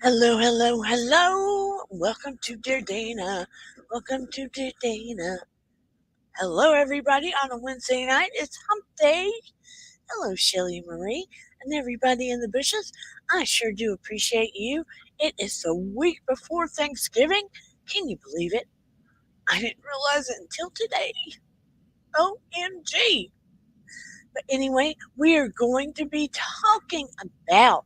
Hello, hello, hello. Welcome to Dear Dana. Welcome to Dear Dana. Hello, everybody. On a Wednesday night, it's hump day. Hello, Shelly Marie, and everybody in the bushes. I sure do appreciate you. It is the week before Thanksgiving. Can you believe it? I didn't realize it until today. OMG. But anyway, we are going to be talking about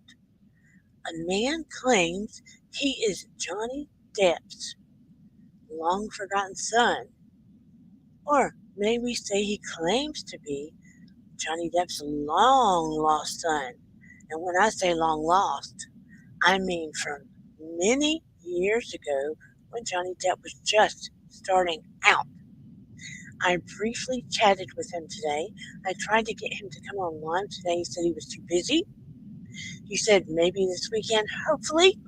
a man claims he is Johnny Depp's long forgotten son, or may we say he claims to be Johnny Depp's long lost son. And when I say long lost, I mean from many years ago when Johnny Depp was just starting out. I briefly chatted with him today. I tried to get him to come online today. He said he was too busy. He said maybe this weekend, hopefully,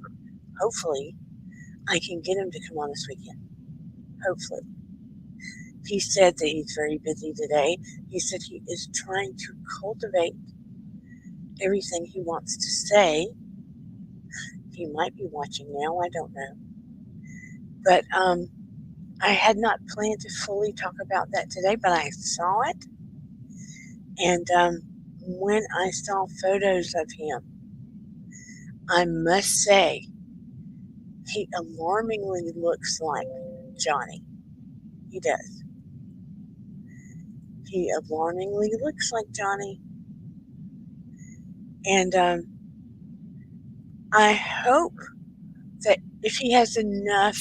I can get him to come on this weekend. Hopefully. He said that he's very busy today. He said he is trying to cultivate everything he wants to say. He might be watching now, I don't know. But I had not planned to fully talk about that today, but I saw it. And when I saw photos of him, I must say, he alarmingly looks like Johnny. He does. He alarmingly looks like Johnny. And I hope that if he has enough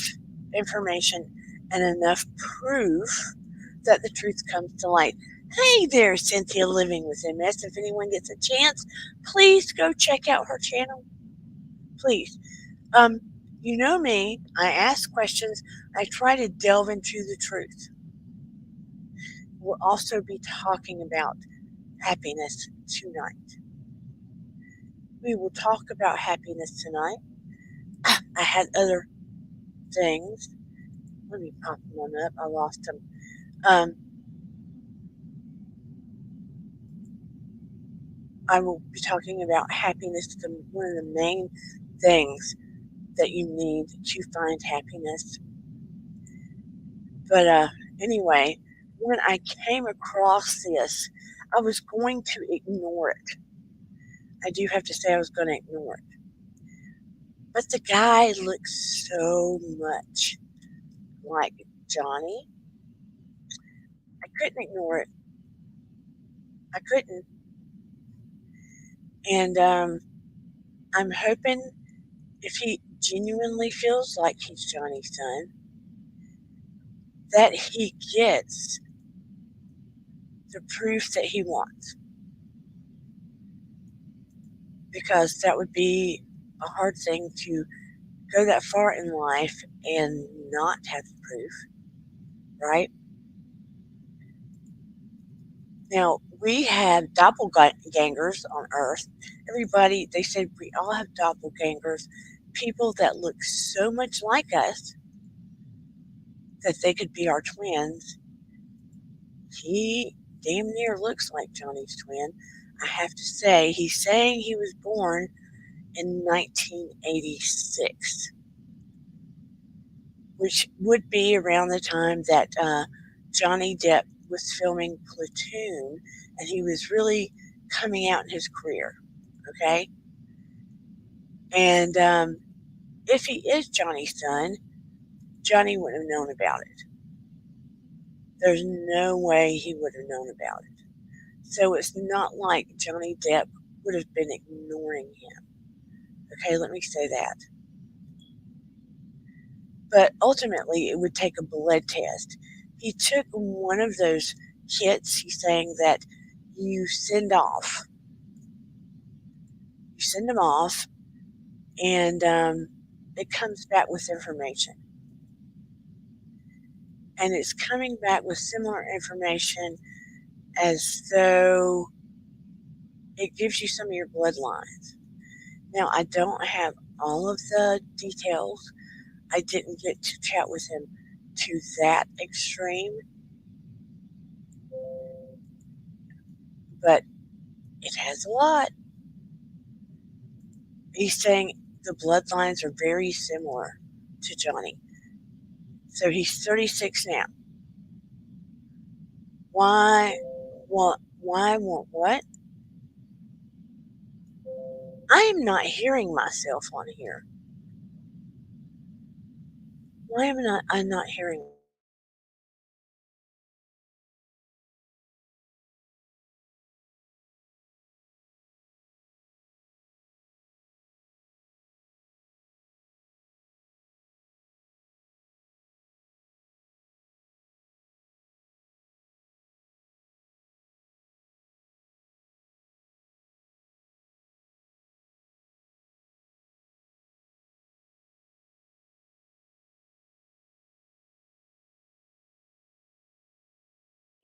information and enough proof that the truth comes to light. Hey there, Cynthia Living with MS. If anyone gets a chance, please go check out her channel. Please. You know me, I ask questions, I try to delve into the truth. We'll also be talking about happiness tonight. We will talk about happiness tonight. I had other things. Let me pop one up. I lost them. I will be talking about happiness, one of the main things that you need to find happiness. But anyway, when I came across this, I was going to ignore it. I do have to say I was going to ignore it. But the guy looks so much like Johnny. I couldn't ignore it. I couldn't. And I'm hoping if he genuinely feels like he's Johnny's son, that he gets the proof that he wants. Because that would be a hard thing to go that far in life and not have proof, right? Now, we have doppelgangers on Earth. Everybody, they said we all have doppelgangers, people that look so much like us that they could be our twins. He damn near looks like Johnny's twin. I have to say, he's saying he was born in 1986, which would be around the time that Johnny Depp was filming Platoon, and he was really coming out in his career, okay? And if he is Johnny's son, Johnny wouldn't have known about it. There's no way he would have known about it. So it's not like Johnny Depp would have been ignoring him. Okay, let me say that. But ultimately, it would take a blood test. He took one of those kits, he's saying that you send off. You send them off, and it comes back with information. And it's coming back with similar information as though it gives you some of your bloodlines. Now, I don't have all of the details. I didn't get to chat with him to that extreme, but it has a lot. He's saying the bloodlines are very similar to Johnny. So he's 36 now. Why? What? Why? What? I am not hearing myself on here. Why am not I not hearing?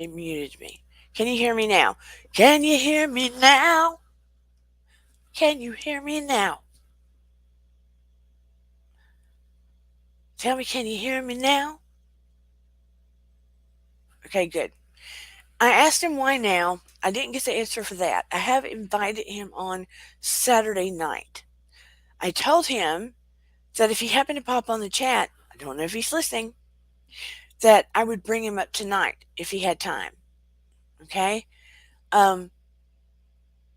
It muted me. Can you hear me now? Can you hear me now? Can you hear me now? Tell me, can you hear me now? Okay, good. I asked him why now. I didn't get the answer for that. I have invited him on Saturday night. I told him that if he happened to pop on the chat, I don't know if he's listening, that I would bring him up tonight if he had time. Okay? Um,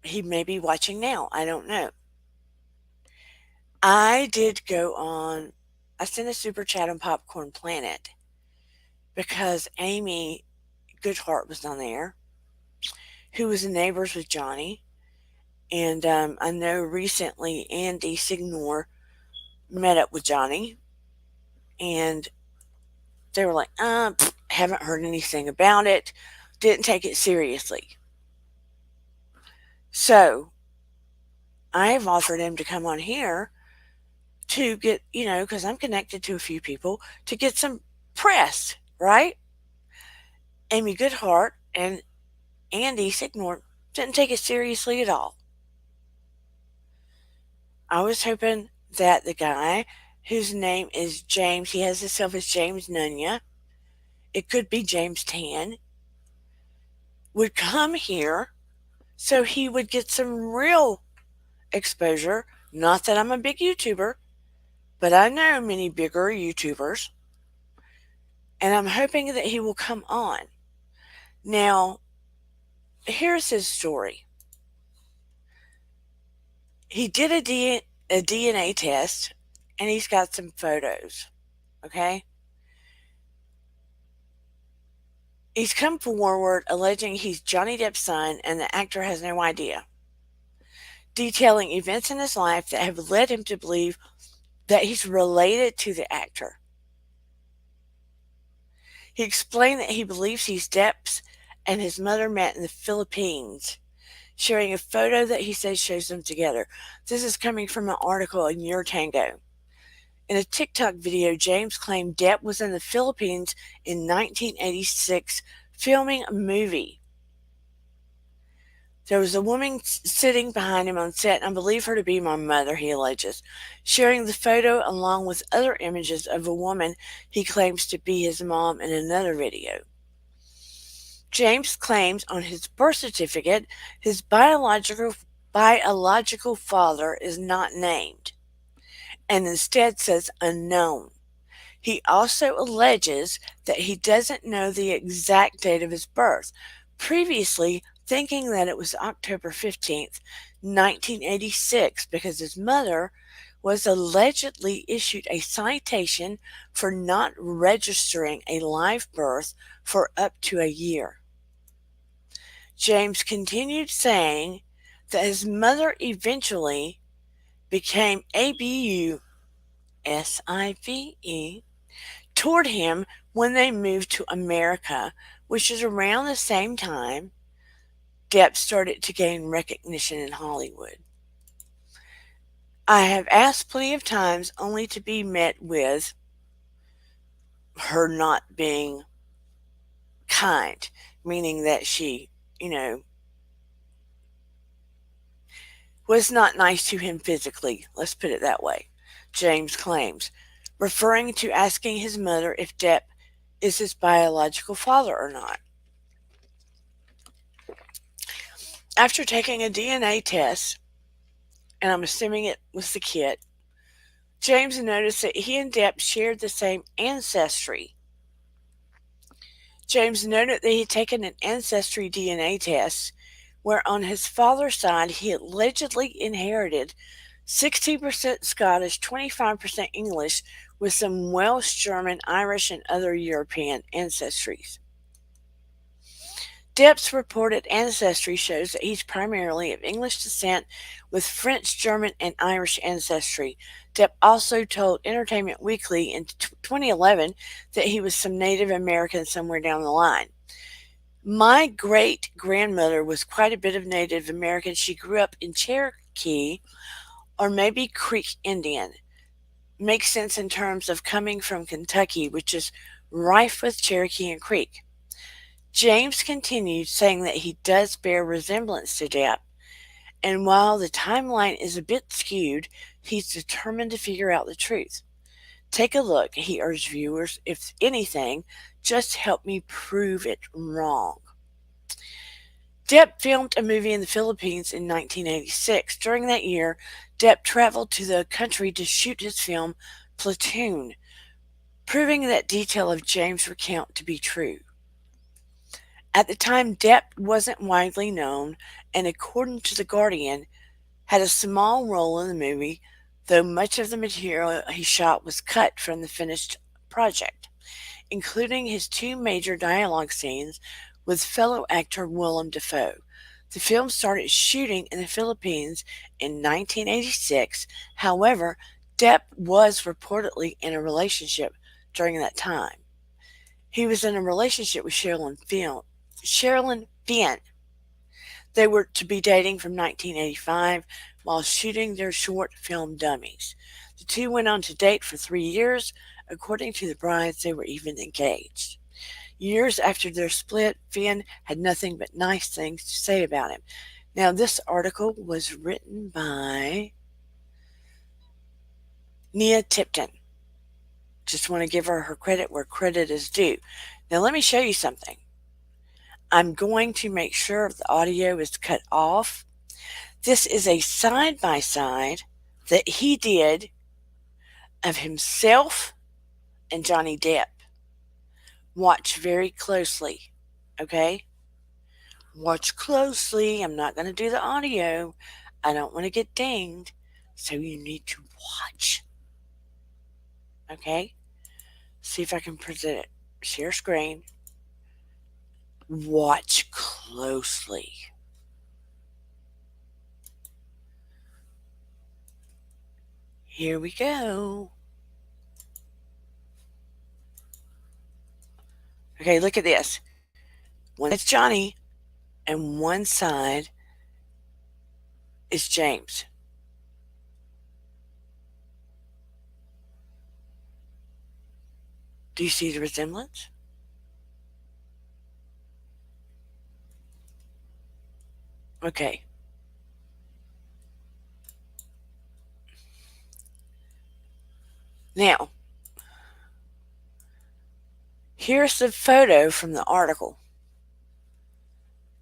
he may be watching now. I don't know. I did go on, I sent a super chat on Popcorn Planet because Amy Goodhart was on there, who was in Neighbors with Johnny. And I know recently Andy Signor met up with Johnny, and they were like, haven't heard anything about it, didn't take it seriously. So I've offered him to come on here to get, because I'm connected to a few people, to get some press, right? Amy Goodhart and Andy Signor didn't take it seriously at all. I was hoping that the guy whose name is James, he has himself as James Nunya, it could be James Tan, would come here so he would get some real exposure. Not that I'm a big YouTuber, but I know many bigger YouTubers. And I'm hoping that he will come on. Now, here's his story. He did a DNA test, and he's got some photos. Okay? He's come forward alleging he's Johnny Depp's son and the actor has no idea, detailing events in his life that have led him to believe that he's related to the actor. He explained that he believes he's Depp's and his mother met in the Philippines, sharing a photo that he says shows them together. This is coming from an article in Your Tango. In a TikTok video, James claimed Depp was in the Philippines in 1986 filming a movie. There was a woman sitting behind him on set, and I believe her to be my mother, he alleges, sharing the photo along with other images of a woman he claims to be his mom in another video. James claims on his birth certificate his biological father is not named, and instead says unknown. He also alleges that he doesn't know the exact date of his birth, previously thinking that it was October 15th, 1986, because his mother was allegedly issued a citation for not registering a live birth for up to a year. James continued saying that his mother eventually became ABUSIVE toward him when they moved to America, which is around the same time Depp started to gain recognition in Hollywood. I have asked plenty of times only to be met with her not being kind, meaning that she, was not nice to him physically. Let's put it that way, James claims, referring to asking his mother if Depp is his biological father or not. After taking a DNA test, and I'm assuming it was the kit, James noticed that he and Depp shared the same ancestry. James noted that he had taken an ancestry DNA test, where on his father's side he allegedly inherited 60% Scottish, 25% English, with some Welsh, German, Irish, and other European ancestries. Depp's reported ancestry shows that he's primarily of English descent with French, German, and Irish ancestry. Depp also told Entertainment Weekly in 2011 that he was some Native American somewhere down the line. My great grandmother was quite a bit of Native American. She grew up in Cherokee or maybe Creek Indian. Makes sense in terms of coming from Kentucky, which is rife with Cherokee and Creek. James continued, saying that he does bear resemblance to Depp, and while the timeline is a bit skewed, he's determined to figure out the truth. Take a look, he urged viewers. If anything, just help me prove it wrong. Depp filmed a movie in the Philippines in 1986. During that year, Depp traveled to the country to shoot his film Platoon, proving that detail of James' recount to be true. At the time, Depp wasn't widely known, and according to The Guardian, had a small role in the movie, though much of the material he shot was cut from the finished project, including his two major dialogue scenes with fellow actor Willem Dafoe. The film started shooting in the Philippines in 1986. However, Depp was reportedly in a relationship during that time. He was in a relationship with Sherilyn Fenn. They were to be dating from 1985 while shooting their short film Dummies. The two went on to date for 3 years. According to the brides, they were even engaged. Years after their split, Fenn had nothing but nice things to say about him. Now, this article was written by Nia Tipton. Just want to give her credit where credit is due. Now, let me show you something. I'm going to make sure the audio is cut off. This is a side by side that he did of himself and Johnny Depp. Watch very closely, okay? Watch closely. I'm not going to do the audio. I don't want to get dinged. So you need to watch. Okay? See if I can present it. Share screen. Watch closely. Here we go. Okay, look at this. One side's Johnny, and one side is James. Do you see the resemblance? Okay. Now, here's the photo from the article.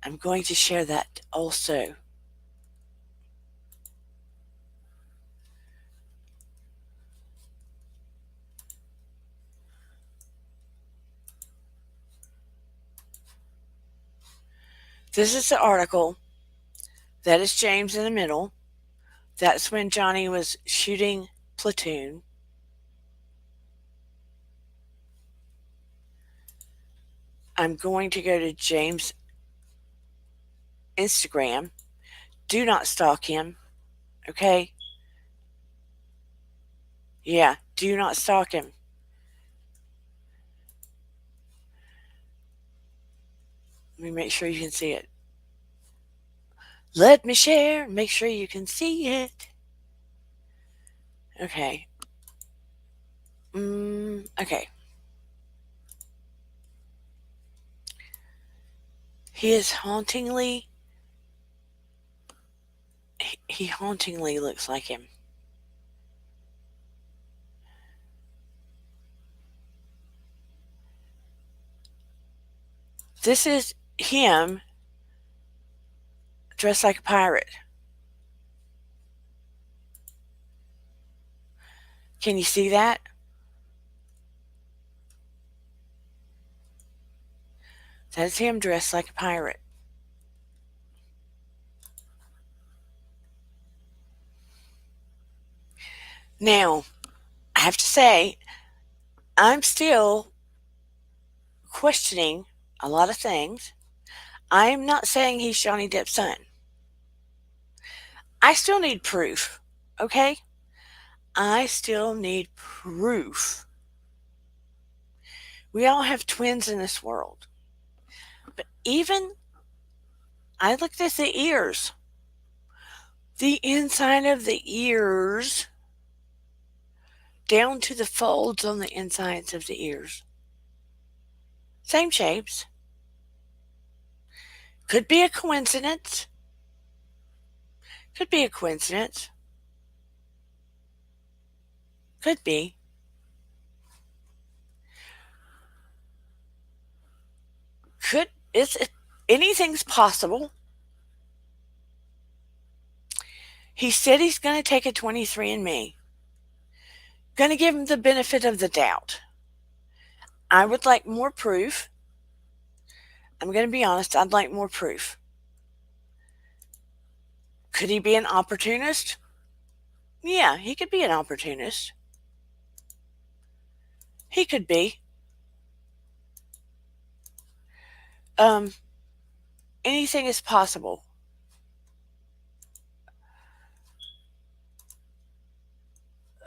I'm going to share that also. This is the article. That is James in the middle. That's when Johnny was shooting Platoon. I'm going to go to James' Instagram. Do not stalk him, okay? Yeah, do not stalk him. Let me make sure you can see it. Let me share. Make sure you can see it. Okay. Okay. He is hauntingly. He hauntingly looks like him. This is him dressed like a pirate. Can you see that? That's him dressed like a pirate. Now, I have to say, I'm still questioning a lot of things. I am not saying he's Johnny Depp's son. I still need proof. Okay? I still need proof. We all have twins in this world. But even I looked at the ears. The inside of the ears, down to the folds on the insides of the ears. Same shapes. Could be a coincidence. Could be a coincidence. Could be. Could anything's possible. He said he's going to take a 23andMe. Going to give him the benefit of the doubt. I would like more proof. I'm going to be honest, I'd like more proof. Could he be an opportunist? Yeah, he could be an opportunist. He could be. Um, Anything is possible.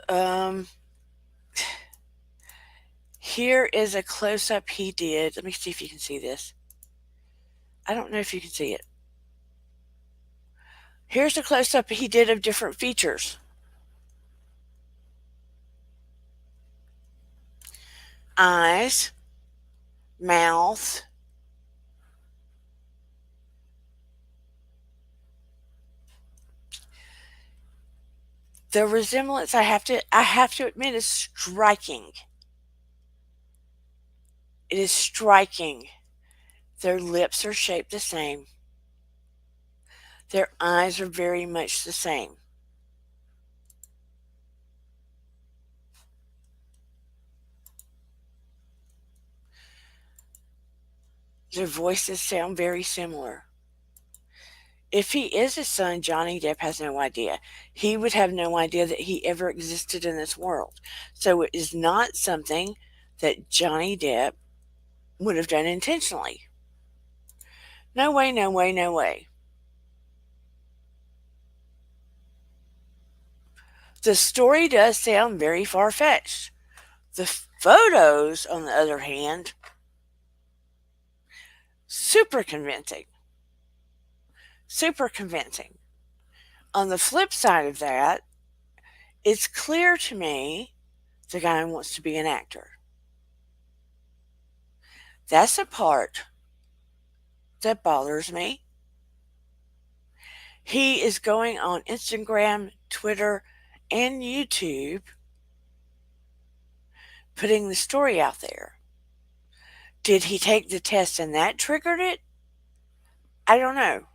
Um, Here is a close up he did. Let me see if you can see this. I don't know if you can see it. Here's a close up he did of different features. Eyes, mouth, the resemblance I have to admit is striking. It is striking. Their lips are shaped the same. Their eyes are very much the same. Their voices sound very similar. If he is his son, Johnny Depp has no idea. He would have no idea that he ever existed in this world. So it is not something that Johnny Depp would have done intentionally. No way, no way, no way. The story does sound very far fetched. The photos, on the other hand, super convincing. Super convincing. On the flip side of that, it's clear to me the guy wants to be an actor. That's the part that bothers me. He is going on Instagram, Twitter, and YouTube putting the story out there. Did he take the test and that triggered it? I don't know.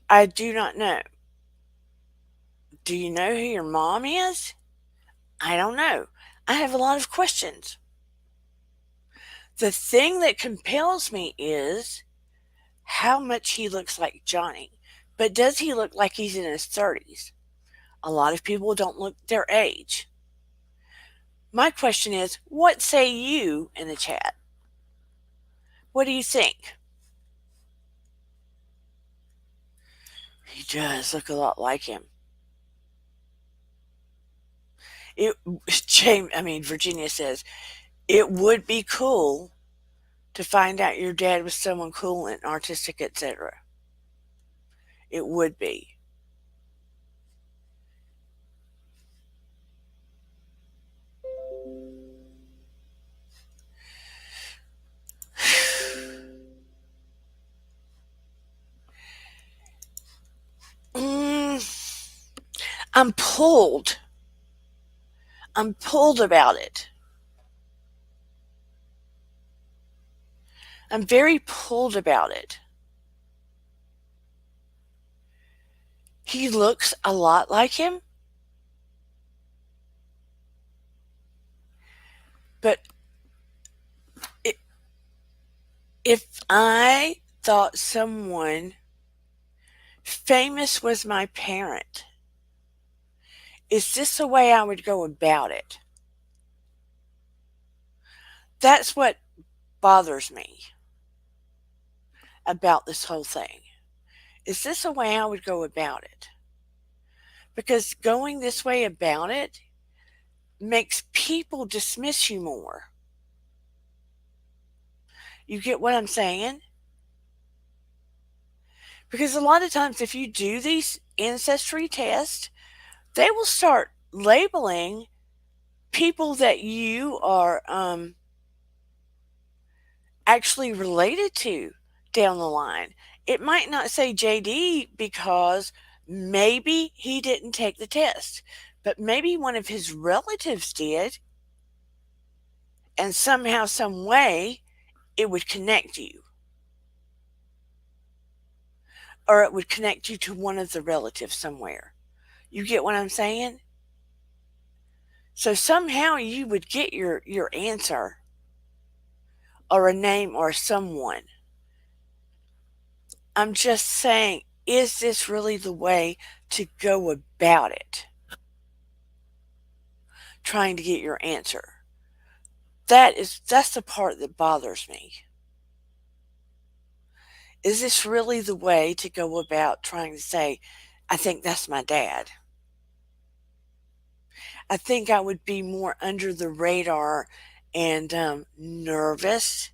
I do not know. Do you know who your mom is? I don't know. I have a lot of questions. The thing that compels me is how much he looks like Johnny. But does he look like he's in his 30s? A lot of people don't look their age. My question is, what say you in the chat? What do you think? He does look a lot like him. Virginia says, it would be cool to find out your dad was someone cool and artistic, etc. It would be. I'm pulled. I'm pulled about it. I'm very pulled about it. He looks a lot like him. But i- if I thought someone famous was my parent, is this the way I would go about it? That's what bothers me about this whole thing. Is this the way I would go about it? Because going this way about it makes people dismiss you more. You get what I'm saying? Because a lot of times, if you do these ancestry tests, they will start labeling people that you are actually related to down the line. It might not say JD because maybe he didn't take the test, but maybe one of his relatives did, and somehow, some way, it would connect you, or it would connect you to one of the relatives somewhere. You get what I'm saying? So somehow you would get your answer or a name or someone. I'm just saying, is this really the way to go about it? Trying to get your answer. That's the part that bothers me. Is this really the way to go about trying to say, I think that's my dad? I think I would be more under the radar and nervous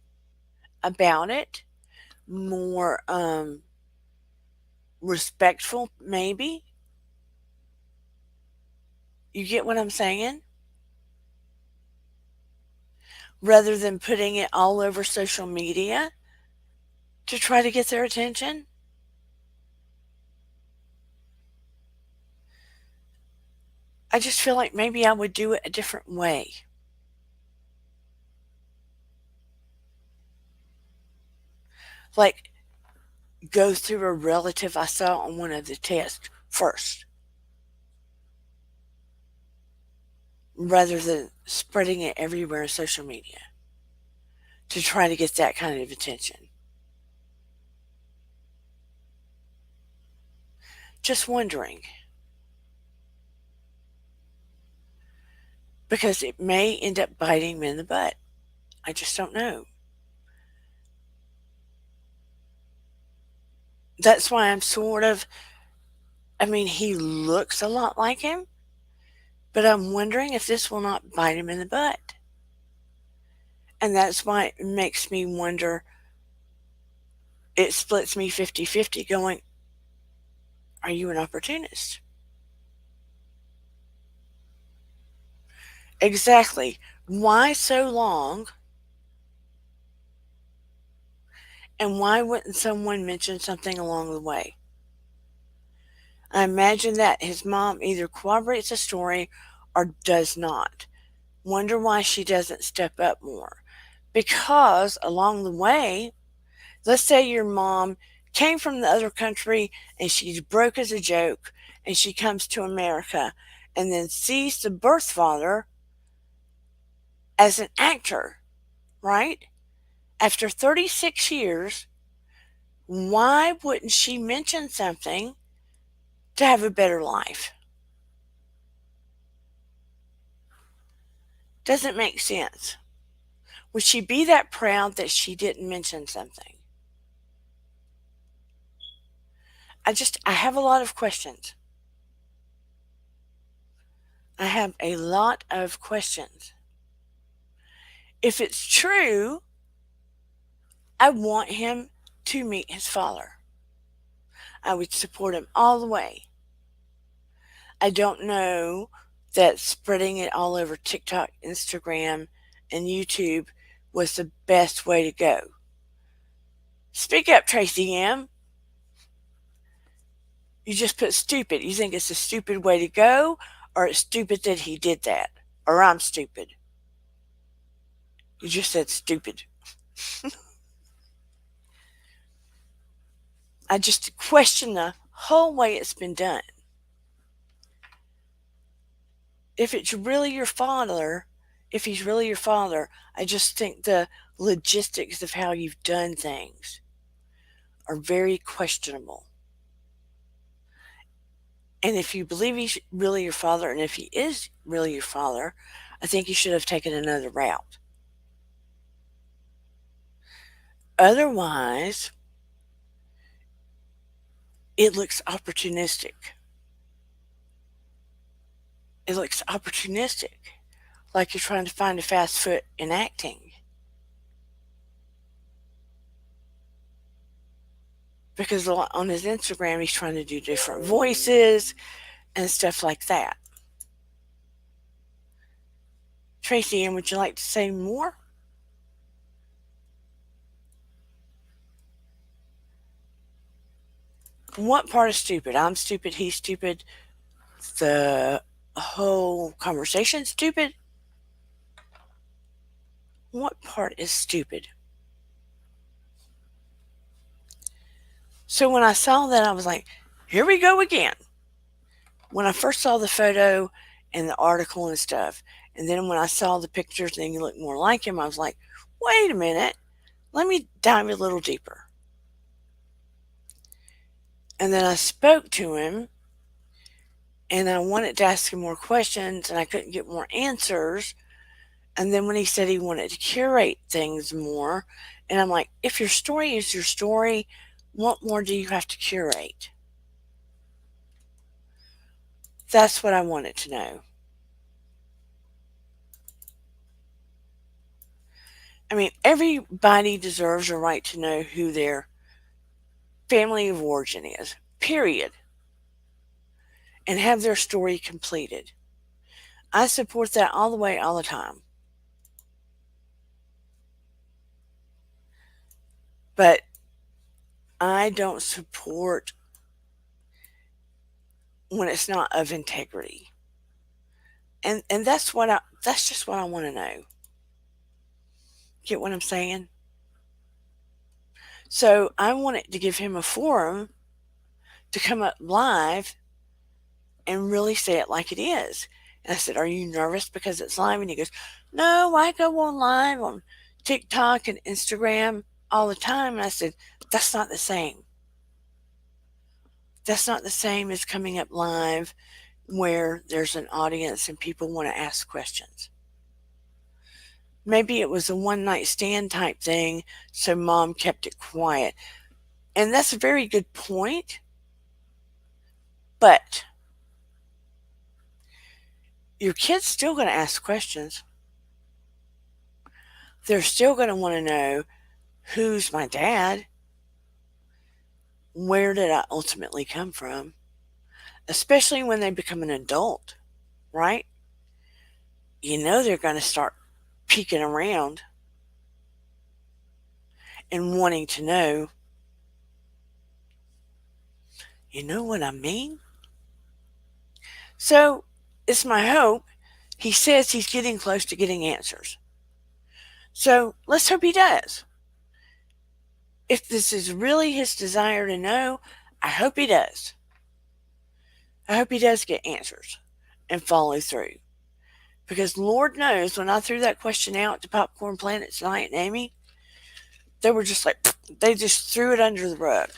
about it, more respectful, maybe. You get what I'm saying? Rather than putting it all over social media to try to get their attention. I just feel like maybe I would do it a different way. Like, go through a relative I saw on one of the tests first, rather than spreading it everywhere on social media to try to get that kind of attention. Just wondering, because it may end up biting me in the butt. I just don't know. That's why I'm sort of, I mean, he looks a lot like him, but I'm wondering if this will not bite him in the butt. And that's why it makes me wonder, it splits me 50-50 going, are you an opportunist? Exactly. Why so long? And why wouldn't someone mention something along the way? I imagine that his mom either corroborates the story or does not. Wonder why she doesn't step up more. Because along the way, let's say your mom came from the other country and she's broke as a joke and she comes to America and then sees the birth father as an actor, right? After 36 years, why wouldn't she mention something to have a better life? Doesn't make sense. Would she be that proud that she didn't mention something? I have a lot of questions. I have a lot of questions. If it's true, I want him to meet his father. I would support him all the way. I don't know that spreading it all over TikTok, Instagram, and YouTube was the best way to go. Speak up, Tracy M. You just put stupid. You think it's a stupid way to go, or it's stupid that he did that, or I'm stupid. You just said stupid. I just question the whole way it's been done. If it's really your father, if he's really your father, I just think the logistics of how you've done things are very questionable. And if you believe he's really your father, and if he is really your father, I think you should have taken another route. Otherwise, it looks opportunistic. It looks opportunistic, like you're trying to find a fast foot in acting. Because on his Instagram, he's trying to do different voices and stuff like that. Tracy Ann, would you like to say more? What part is stupid? I'm stupid, he's stupid, the whole conversation stupid? What part is stupid? So when I saw that, I was like, here we go again. When I first saw the photo and the article and stuff, and then when I saw the pictures and he looked more like him, I was like, wait a minute, let me dive a little deeper. And then I spoke to him and I wanted to ask him more questions and I couldn't get more answers. And then when he said he wanted to curate things more, and I'm like, if your story is your story, what more do you have to curate? That's what I wanted to know. I mean, everybody deserves a right to know who their family of origin is, period, and have their story completed. I support that all the way, all the time. But I don't support when it's not of integrity. And that's just what I want to know. Get what I'm saying? So I wanted to give him a forum to come up live and really say it like it is. And I said, are you nervous because it's live? And he goes, no, I go on live on TikTok and Instagram all the time. And I said, that's not the same. That's not the same as coming up live where there's an audience and people want to ask questions. Maybe it was a one night stand type thing, so mom kept it quiet. And that's a very good point. But your kid's still going to ask questions. They're still going to want to know, who's my dad? Where did I ultimately come from? Especially when they become an adult, right? You know they're going to start peeking around and wanting to know, you know what I mean? So it's my hope. He says he's getting close to getting answers. So let's hope he does. If this is really his desire to know, I hope he does. I hope he does get answers and follow through. Because Lord knows when I threw that question out to Popcorn Planet tonight and Amy, they were just like, they just threw it under the rug.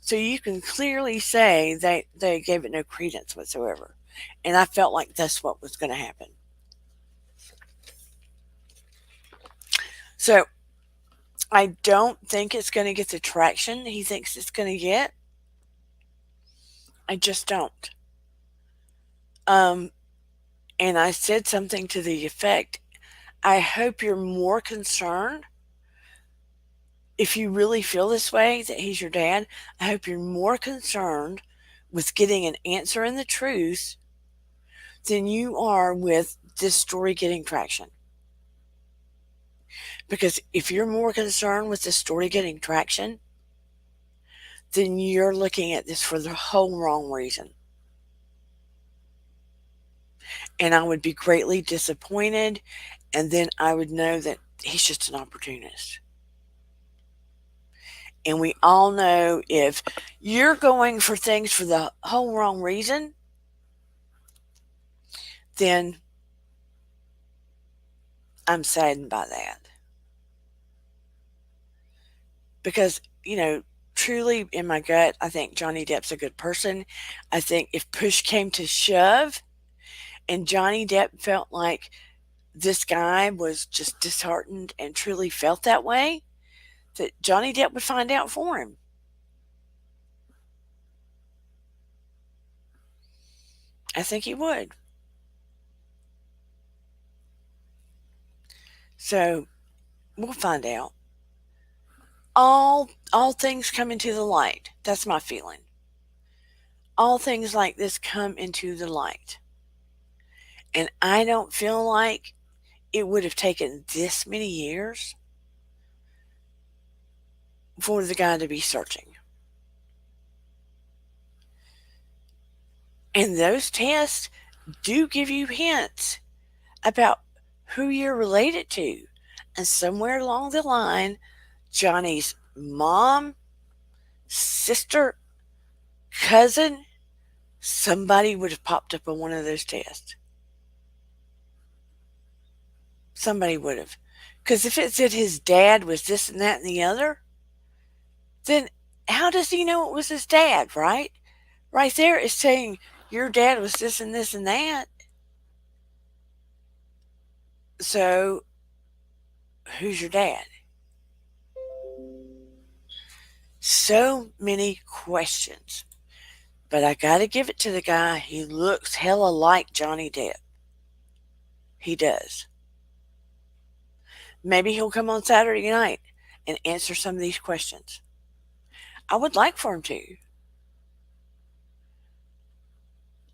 So you can clearly say they gave it no credence whatsoever. And I felt like that's what was going to happen. So I don't think it's going to get the traction he thinks it's going to get. I just don't. And I said something to the effect, I hope you're more concerned, if you really feel this way, that he's your dad, I hope you're more concerned with getting an answer in the truth than you are with this story getting traction. Because if you're more concerned with this story getting traction, then you're looking at this for the whole wrong reason. And I would be greatly disappointed, and then I would know that he's just an opportunist. And we all know if you're going for things for the whole wrong reason, then I'm saddened by that because, truly in my gut, I think Johnny Depp's a good person. I think if push came to shove and Johnny Depp felt like this guy was just disheartened and truly felt that way, that Johnny Depp would find out for him. I think he would. So we'll find out. All things come into the light. That's my feeling. All things like this come into the light. And I don't feel like it would have taken this many years for the guy to be searching. And those tests do give you hints about who you're related to. And somewhere along the line, Johnny's mom, sister, cousin, somebody would have popped up on one of those tests. Somebody would have. Because if it said his dad was this and that and the other, then how does he know it was his dad, right? Right there is saying your dad was this and this and that. So who's your dad? So many questions. But I gotta give it to the guy. He looks hella like Johnny Depp. He does. Maybe he'll come on Saturday night and answer some of these questions. I would like for him to.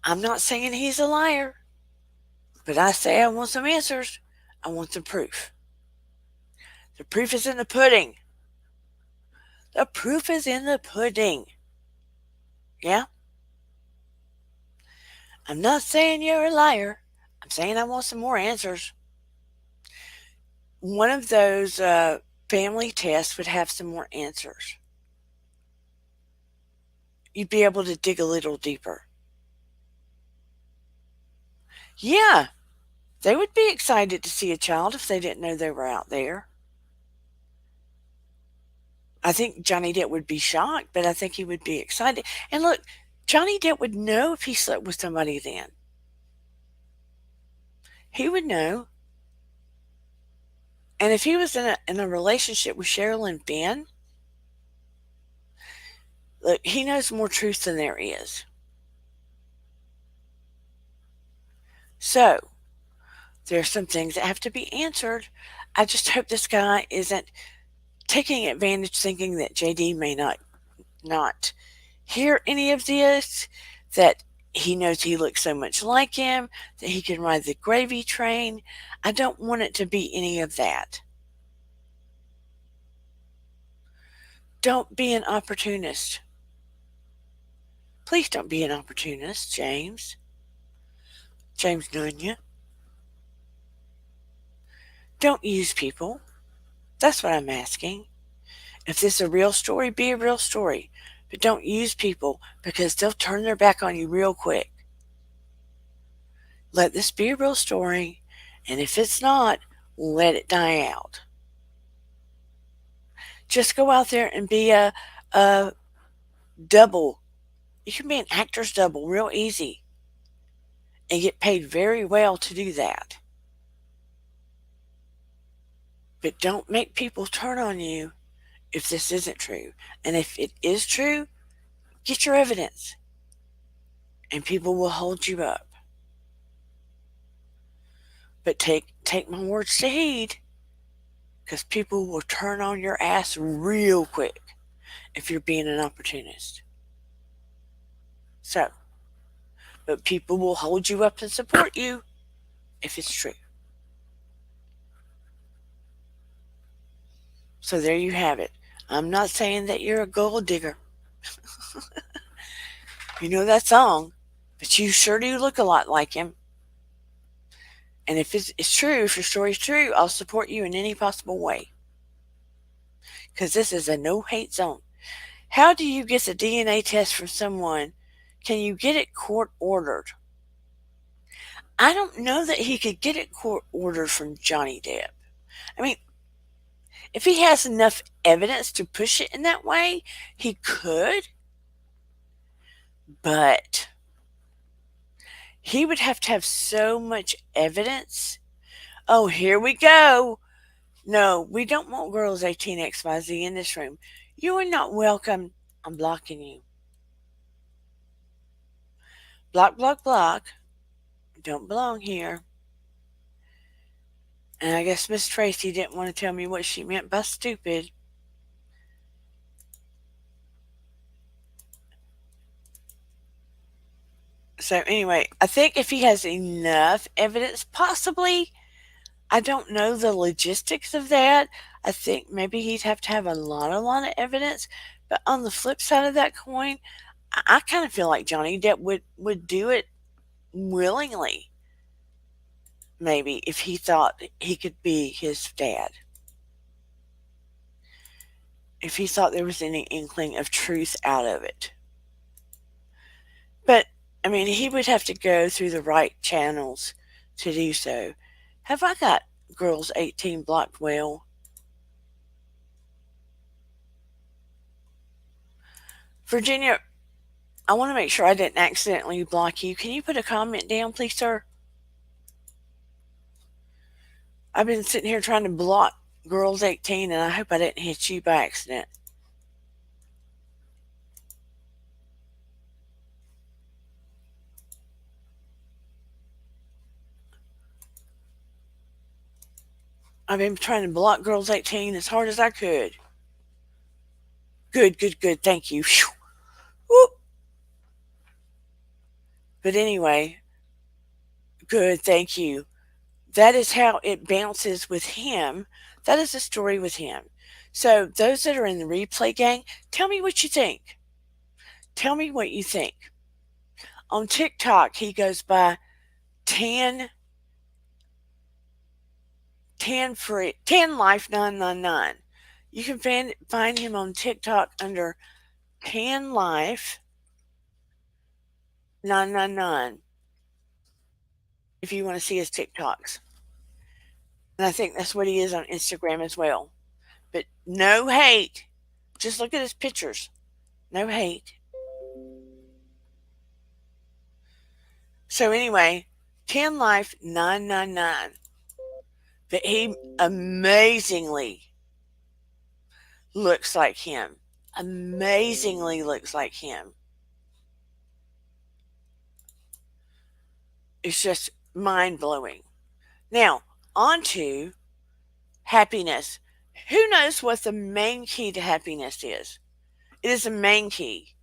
I'm not saying he's a liar, but I say I want some answers. I want some proof. The proof is in the pudding. The proof is in the pudding. Yeah? I'm not saying you're a liar. I'm saying I want some more answers. One of those family tests would have some more answers. You'd be able to dig a little deeper. Yeah, they would be excited to see a child if they didn't know they were out there. I think Johnny Depp would be shocked, but I think he would be excited. And look, Johnny Depp would know if he slept with somebody then. He would know. And if he was in a relationship with Cheryl and Ben, look, he knows more truth than there is. So, there are some things that have to be answered. I just hope this guy isn't taking advantage thinking that JD may not hear any of this, that he knows he looks so much like him, that he can ride the gravy train. I don't want it to be any of that. Don't be an opportunist. Please don't be an opportunist, James. James Nunya. Don't use people. That's what I'm asking. If this is a real story, be a real story. But don't use people because they'll turn their back on you real quick. Let this be a real story, and if it's not, let it die out. Just go out there and be a double. You can be an actor's double real easy and get paid very well to do that. But don't make people turn on you if this isn't true. And if it is true, get your evidence and people will hold you up. But take my words to heed because people will turn on your ass real quick if you're being an opportunist. So, but people will hold you up and support you if it's true. So there you have it. I'm not saying that you're a gold digger. You know that song, but you sure do look a lot like him. And if it's true, if your story's true, I'll support you in any possible way. Because this is a no-hate zone. How do you get the DNA test from someone? Can you get it court ordered? I don't know that he could get a court order from Johnny Depp. I mean, if he has enough evidence to push it in that way, he could, but he would have to have so much evidence. Oh, here we go. No, we don't want girls 18XYZ in this room. You are not welcome. I'm blocking you. Block, block, block. Don't belong here. And I guess Miss Tracy didn't want to tell me what she meant by stupid. So anyway, I think if he has enough evidence, possibly, I don't know the logistics of that. I think maybe he'd have to have a lot of evidence. But on the flip side of that coin, I kind of feel like Johnny Depp would do it willingly. Maybe if he thought he could be his dad. If he thought there was any inkling of truth out of it. But, I mean, he would have to go through the right channels to do so. Have I got girls 18 blocked well? Virginia, I want to make sure I didn't accidentally block you. Can you put a comment down, please, sir? I've been sitting here trying to block girls 18, and I hope I didn't hit you by accident. I've been trying to block girls 18 as hard as I could. Good, good, good. Thank you. Whoop. But anyway, good. Thank you. That is how it bounces with him. That is the story with him. So, those that are in the replay gang, tell me what you think. Tell me what you think. On TikTok, he goes by 10 life 999. You can find him on TikTok under 10 life 999 if you want to see his TikToks. And I think that's what he is on Instagram as well. But no hate. Just look at his pictures. No hate. So anyway, 10 life 999. But he amazingly looks like him. Amazingly looks like him. It's just mind blowing. Now, on to happiness. Who knows what the main key to happiness is? It is the main key.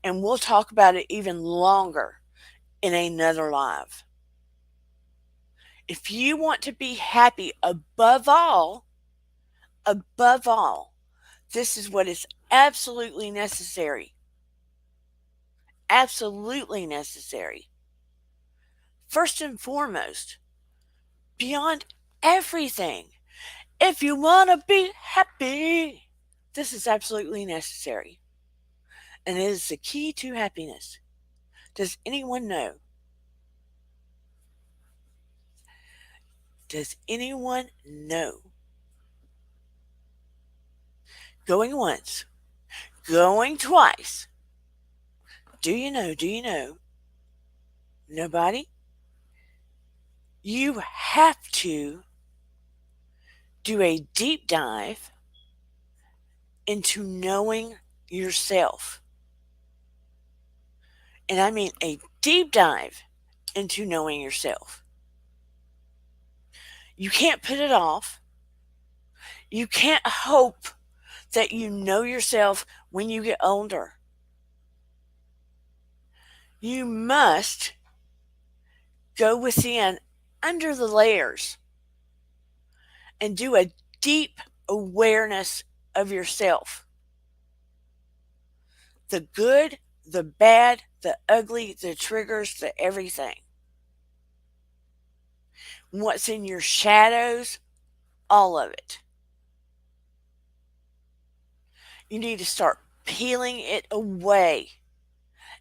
And we'll talk about it even longer in another live. If you want to be happy above all, this is what is absolutely necessary. Absolutely necessary. First and foremost, beyond everything, if you want to be happy, this is absolutely necessary. And it is the key to happiness. Does anyone know? Does anyone know? Going once, going twice. Do you know? Do you know? Nobody? You have to do a deep dive into knowing yourself. And I mean a deep dive into knowing yourself. You can't put it off. You can't hope that you know yourself when you get older. You must go within under the layers and do a deep awareness of yourself. The good, the bad, the ugly, the triggers, the everything. What's in your shadows, all of it. You need to start peeling it away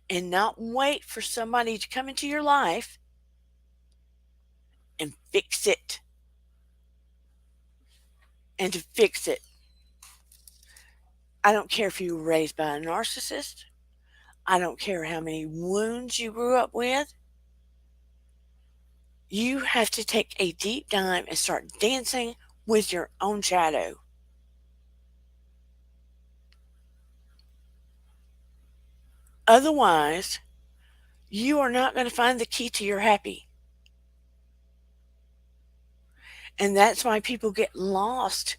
and not wait for somebody to come into your life and fix it. And to fix it, I don't care if you were raised by a narcissist. I don't care how many wounds you grew up with. You have to take a deep dive and start dancing with your own shadow. Otherwise, you are not going to find the key to your happy. And that's why people get lost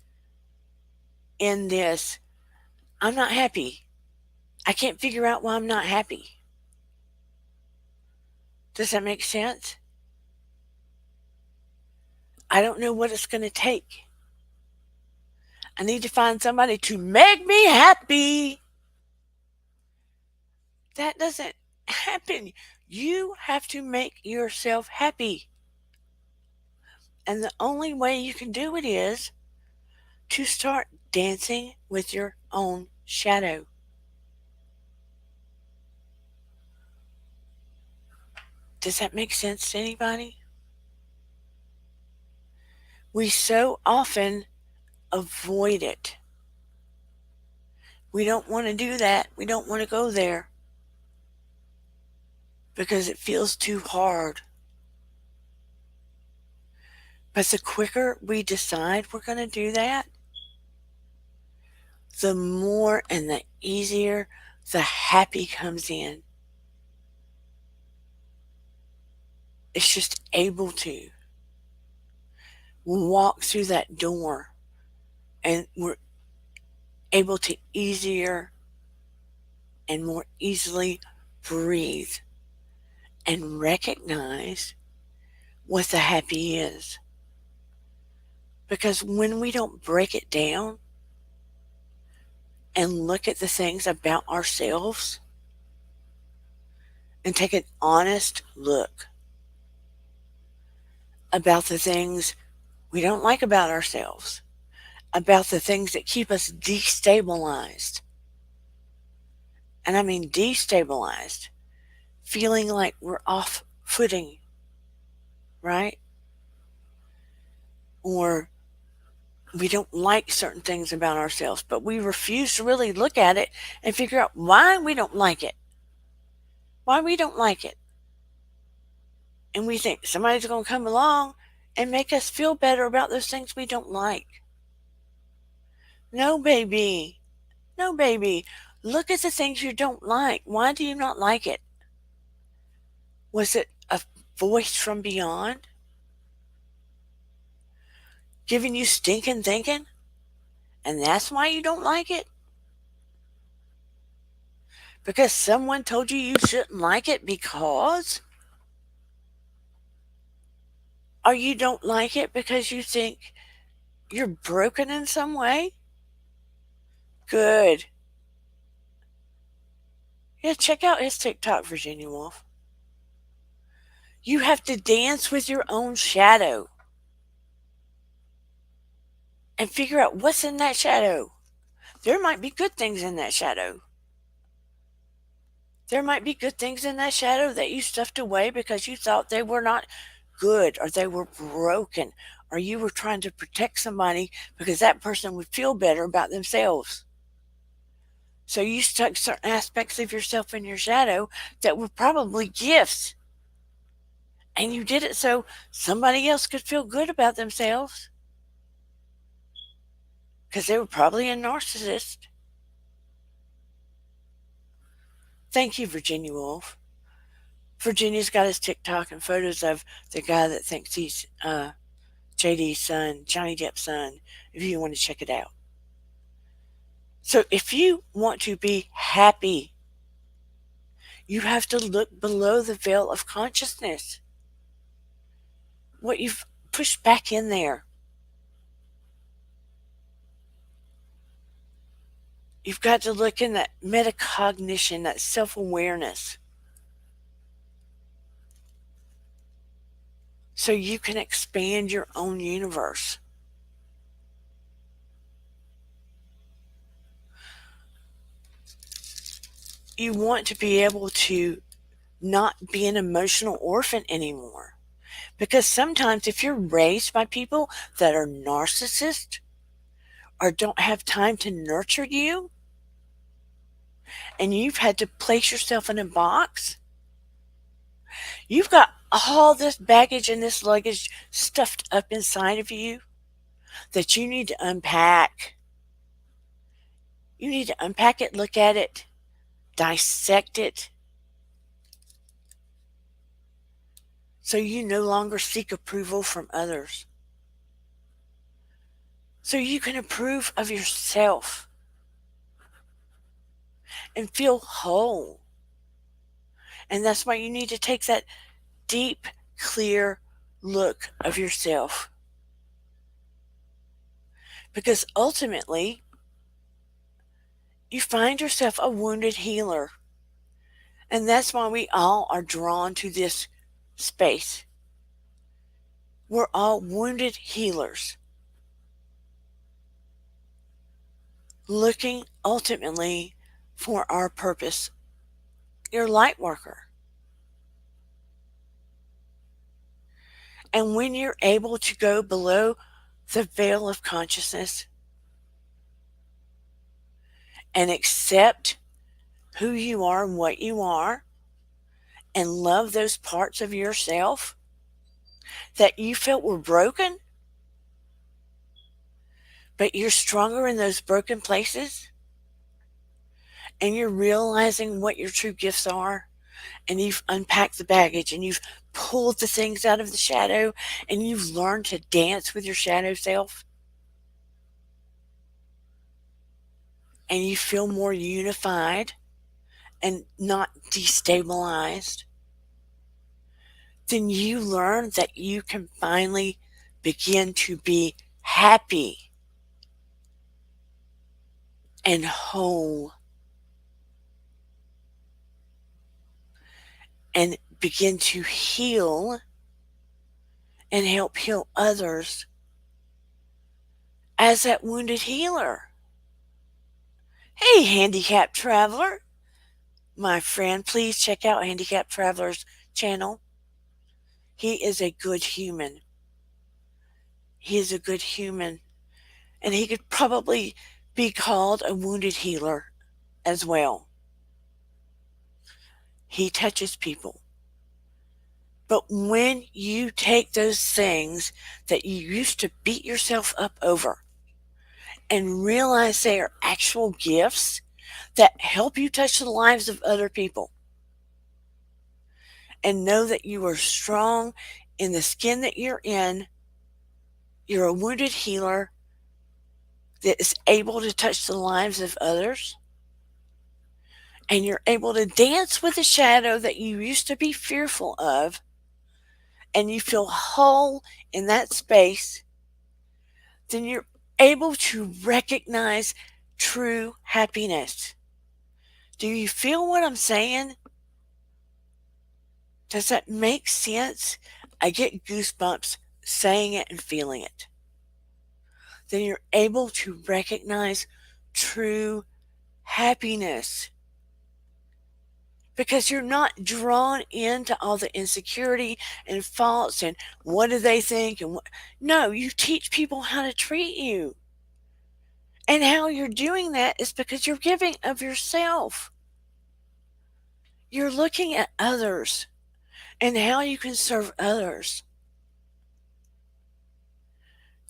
in this. I'm not happy. I can't figure out why I'm not happy. Does that make sense? I don't know what it's going to take. I need to find somebody to make me happy. That doesn't happen. You have to make yourself happy. And the only way you can do it is to start dancing with your own shadow. Does that make sense to anybody? We so often avoid it. We don't want to do that. We don't want to go there because it feels too hard. But the quicker we decide we're going to do that, the more and the easier the happy comes in. It's just able to walk through that door, and we're able to easier and more easily breathe and recognize what the happy is. Because when we don't break it down and look at the things about ourselves and take an honest look about the things we don't like about ourselves, about the things that keep us destabilized. And I mean destabilized, feeling like we're off footing, right? Or we don't like certain things about ourselves, but we refuse to really look at it and figure out why we don't like it. Why we don't like it. And we think somebody's going to come along and make us feel better about those things we don't like. No, baby. No, baby. Look at the things you don't like. Why do you not like it? Was it a voice from beyond giving you stinking thinking? And that's why you don't like it? Because someone told you shouldn't like it because? Or you don't like it because you think you're broken in some way? Good. Yeah, check out his TikTok, Virginia Woolf. You have to dance with your own shadow and figure out what's in that shadow. There might be good things in that shadow. There might be good things in that shadow that you stuffed away because you thought they were not good or they were broken or you were trying to protect somebody because that person would feel better about themselves. So you stuck certain aspects of yourself in your shadow that were probably gifts. And you did it so somebody else could feel good about themselves because they were probably a narcissist. Thank you, Virginia Woolf. Virginia's got his TikTok and photos of the guy that thinks he's JD's son, Johnny Depp's son, if you want to check it out. So if you want to be happy, you have to look below the veil of consciousness. What you've pushed back in there. You've got to look in that metacognition, that self-awareness. So you can expand your own universe. You want to be able to not be an emotional orphan anymore. Because sometimes if you're raised by people that are narcissists or don't have time to nurture you, and you've had to place yourself in a box, you've got all this baggage and this luggage stuffed up inside of you that you need to unpack. You need to unpack it, look at it, dissect it, so you no longer seek approval from others. So you can approve of yourself and feel whole. And that's why you need to take that deep, clear look of yourself. Because ultimately, you find yourself a wounded healer. And that's why we all are drawn to this space. We're all wounded healers, looking ultimately for our purpose. You're a light worker. And when you're able to go below the veil of consciousness and accept who you are and what you are, and love those parts of yourself that you felt were broken, but you're stronger in those broken places, and you're realizing what your true gifts are, and you've unpacked the baggage, and you've pulled the things out of the shadow, and you've learned to dance with your shadow self, and you feel more unified and not destabilized, then you learn that you can finally begin to be happy and whole and begin to heal and help heal others as that wounded healer. Hey, handicapped traveler, my friend, please check out Handicapped Traveler's channel. He is a good human. He is a good human, and he could probably be called a wounded healer as well. He touches people. But when you take those things that you used to beat yourself up over and realize they are actual gifts that help you touch the lives of other people, and know that you are strong in the skin that you're a wounded healer that is able to touch the lives of others, and you're able to dance with the shadow that you used to be fearful of, and you feel whole in that space, then you're able to recognize true happiness. Do you feel what I'm saying? Does that make sense? I get goosebumps saying it and feeling it. Then you're able to recognize true happiness, because you're not drawn into all the insecurity and faults and what do they think and what. No, you teach people how to treat you. And how you're doing that is because you're giving of yourself. You're looking at others and how you can serve others.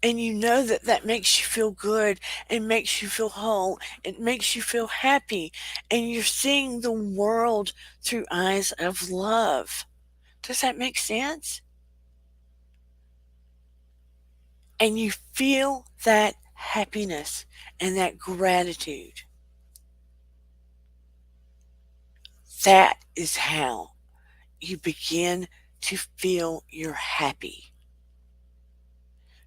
And you know that that makes you feel good and makes you feel whole. It makes you feel happy. And you're seeing the world through eyes of love. Does that make sense? And you feel that happiness and that gratitude. That is how you begin to feel you're happy,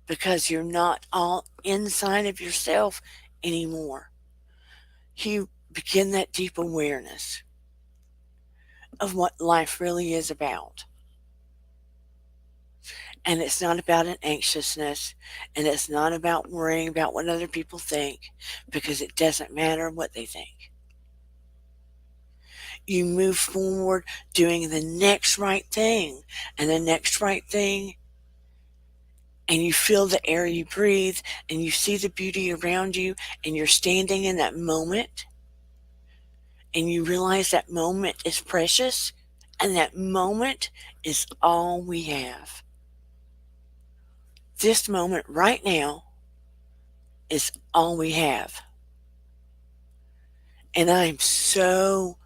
because you're not all inside of yourself anymore. You begin that deep awareness of what life really is about. And it's not about an anxiousness, and it's not about worrying about what other people think, because it doesn't matter what they think. You move forward doing the next right thing and the next right thing, and you feel the air you breathe, and you see the beauty around you, and you're standing in that moment, and you realize that moment is precious, and that moment is all we have. This moment right now is all we have. And I am so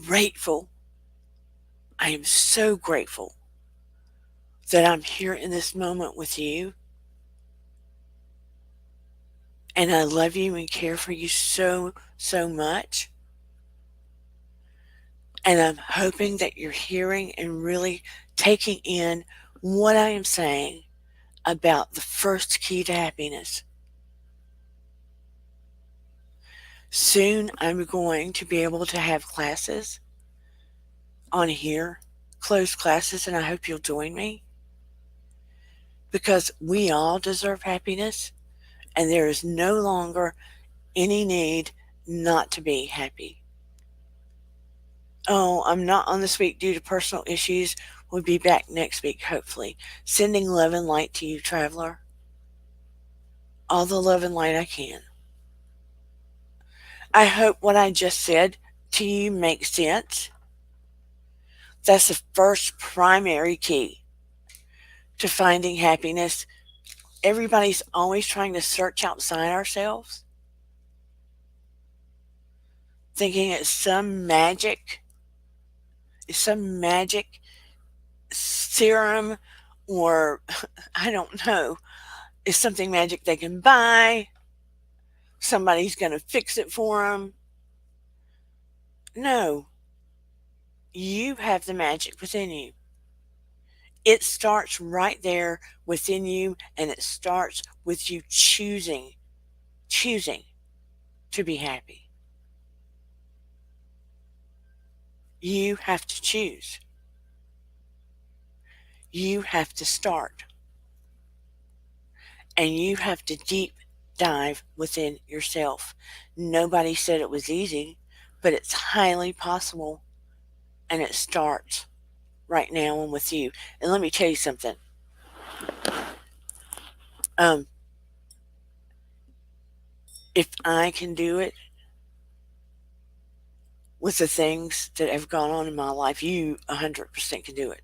grateful. I am so grateful that I'm here in this moment with you. And I love you and care for you so, so much. And I'm hoping that you're hearing and really taking in what I am saying about the first key to happiness. Soon I'm going to be able to have classes on here, closed classes, and I hope you'll join me because we all deserve happiness and there is no longer any need not to be happy. Oh, I'm not on this week due to personal issues. We'll be back next week, hopefully. Sending love and light to you, traveler. All the love and light I can. I hope what I just said to you makes sense. That's the first primary key to finding happiness. Everybody's always trying to search outside ourselves, thinking it's some magic serum, or I don't know, it's something magic they can buy. Somebody's going to fix it for them. No, you have the magic within you. It starts right there within you, and it starts with you choosing to be happy. You have to choose. You have to start. And you have to deep dive within yourself. Nobody said it was easy, but it's highly possible, and it starts right now and with you. And let me tell you something. Um, if I can do it with the things that have gone on in my life, you 100% can do it.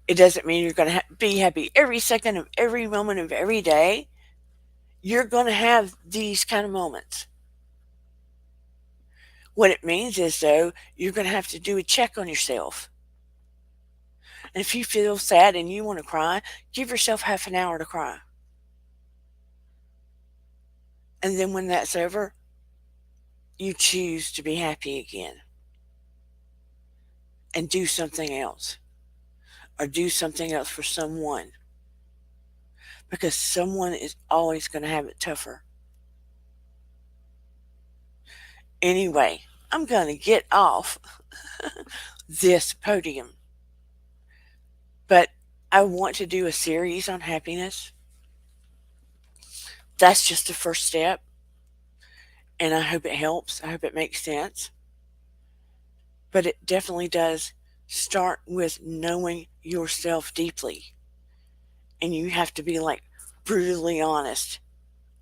It doesn't mean you're going to be happy every second of every moment of every day. You're going to have these kind of moments. What it means is, though, you're going to have to do a check on yourself. And if you feel sad and you want to cry, give yourself half an hour to cry. And then when that's over, you choose to be happy again and do something else, or do something else for someone, because someone is always going to have it tougher. Anyway, I'm going to get off this podium, but I want to do a series on happiness. That's just the first step, and I hope it helps. I hope it makes sense. But it definitely does start with knowing yourself deeply. And you have to be like brutally honest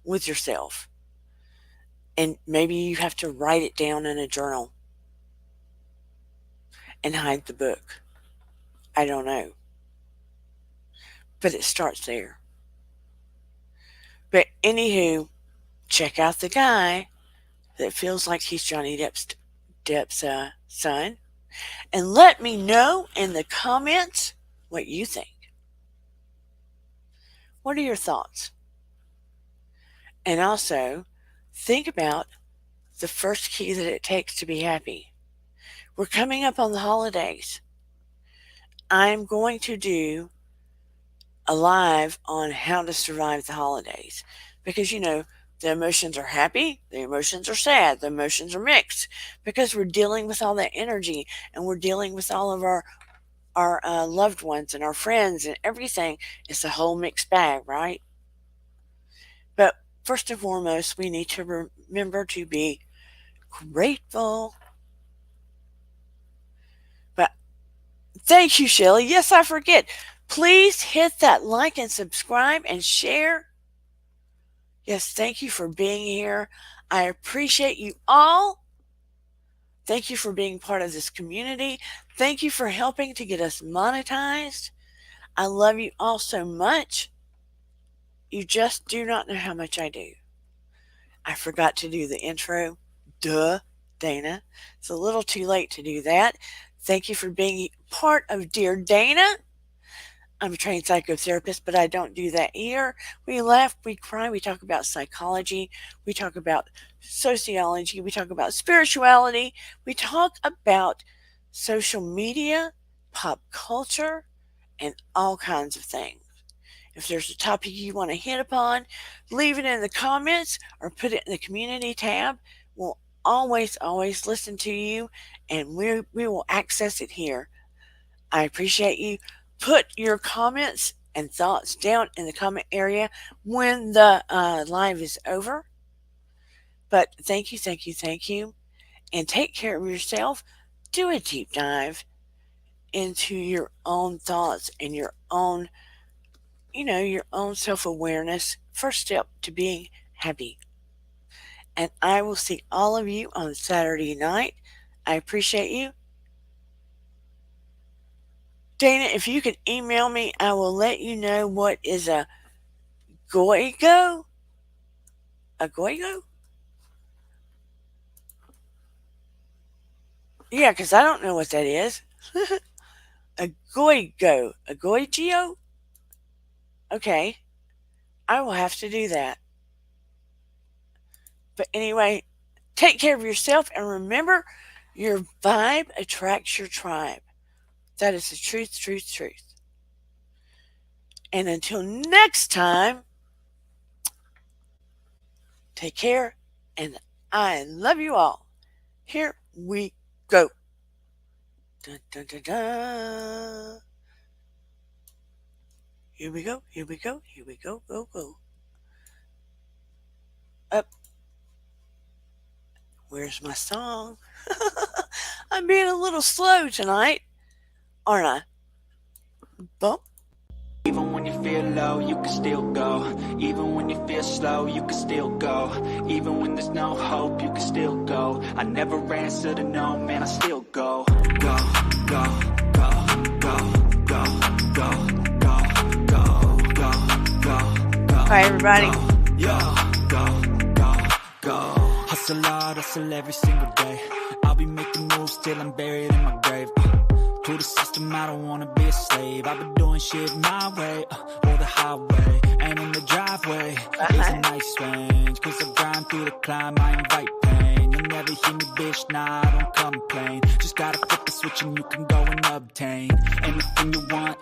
with yourself. And maybe you have to write it down in a journal and hide the book. I don't know. But it starts there. But anywho, check out the guy that feels like he's Johnny Depp's son. And let me know in the comments what you think. What are your thoughts? And also, think about the first key that it takes to be happy. We're coming up on the holidays. I'm going to do a live on how to survive the holidays because, the emotions are happy, the emotions are sad, the emotions are mixed because we're dealing with all that energy and we're dealing with all of our loved ones and our friends and everything. It's a whole mixed bag, right? But first and foremost, we need to remember to be grateful. Thank you, Shelly. Yes, I forget. Please hit that like and subscribe and share. Yes, thank you for being here. I appreciate you all. Thank you for being part of this community. Thank you for helping to get us monetized. I love you all so much. You just do not know how much I do. I forgot to do the intro. Duh, Dana. It's a little too late to do that. Thank you for being part of Dear Dana. I'm a trained psychotherapist, but I don't do that either. We laugh, we cry, we talk about psychology, we talk about sociology, we talk about spirituality, we talk about social media, pop culture, and all kinds of things. If there's a topic you want to hit upon, leave it in the comments or put it in the community tab. We'll always listen to you, and we will access it here. I appreciate you. Put your comments and thoughts down in the comment area when the live is over. But thank you, thank you, thank you. And take care of yourself. Do a deep dive into your own thoughts and your own, your own self-awareness. First step to being happy. And I will see all of you on Saturday night. I appreciate you. Dana, if you could email me, I will let you know what is a goigo. A goigo? Yeah, because I don't know what that is. A goigo. A goigio? Okay. I will have to do that. But anyway, take care of yourself and remember, your vibe attracts your tribe. That is the truth, truth, truth. And until next time, take care, and I love you all. Here we go. Dun, dun, dun, dun. Here we go, here we go, here we go, go, go. Up. Where's my song? I'm being a little slow tonight, aren't I? Bump. Even when you feel low, you can still go. Even when you feel slow, you can still go. Even when there's no hope, you can still go. I never answer to no, man, I still go. Go, go, go, go, go, go, go, go, go, go, go. Bye, everybody. Go, go, go, go. Hustle hard, hustle every single day. I'll be making moves till I'm buried in my grave. To the system, I don't wanna be a slave. I've been doing shit my way, or the highway. And in the driveway, it's a nice range. Cause I grind through the climb, I invite pain. You'll never hear me, bitch, nah, I don't complain. Just gotta flip the switch and you can go and obtain anything you want.